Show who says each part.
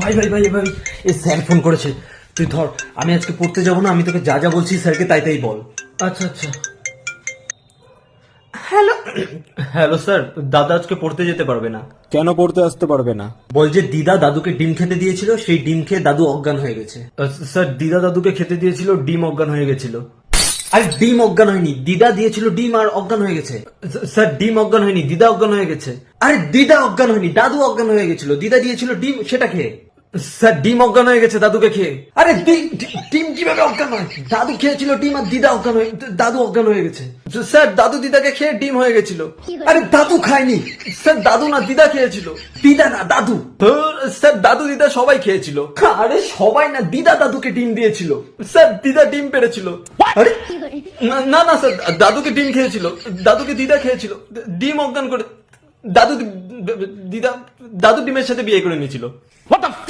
Speaker 1: ভাই ভাই ভাই ভাই এ স্যার ফোন করেছে, তুই ধর। আমি আজকে পড়তে যাবো না, আমি তোকে যা যা বলছি স্যারকে তাই তাই বল। আচ্ছা আচ্ছা। হ্যালো হ্যালো স্যার, দাদা আজকে পড়তে যেতে পারবে না।
Speaker 2: কেন পড়তে আসতে পারবে না?
Speaker 1: বল যে দিদা দাদুকে ডিম খেতে দিয়েছিল, সেই ডিম খেয়ে দাদু অজ্ঞান হয়ে গেছে। স্যার দিদা দাদুকে খেতে দিয়েছিল, ডিম অজ্ঞান হয়ে গেছিল। আরে ডিম অজ্ঞান হয়নি, দিদা দিয়েছিল ডিম আর অজ্ঞান হয়ে গেছে। স্যার ডিম অজ্ঞান হয়নি, দিদা অজ্ঞান হয়ে গেছে। আরে দিদা অজ্ঞান হয়নি, দাদু অজ্ঞান হয়ে গেছিল। দিদা দিয়েছিল ডিম, সেটা খেয়ে। স্যার ডিম অজ্ঞান হয়ে গেছে দাদুকে খেয়ে। আরে ডিম কিভাবে অজ্ঞান হয়? দাদু খেয়েছিল ডিম আর দিদা অজ্ঞান হয়ে, দাদু অজ্ঞান হয়ে গেছে। স্যার দাদু দিদাকে খেয়ে ডিম হয়ে গেছিল। আরে দাদু খায়নি স্যার, দাদু না দিদা খেয়েছিল। দিদা না দাদু। স্যার দাদু দিদা সবাই খেয়েছিল। আরে সবাই না, দিদা দাদুকে ডিম দিয়েছিল। স্যার দিদা ডিম পেড়েছিল। আরে না না স্যার, দাদুকে ডিম খেয়েছিল, দাদুকে দিদা খেয়েছিল, ডিম অজ্ঞান করে। দাদু দিদা দাদু ডিমের সাথে বিয়ে করে নিয়েছিল।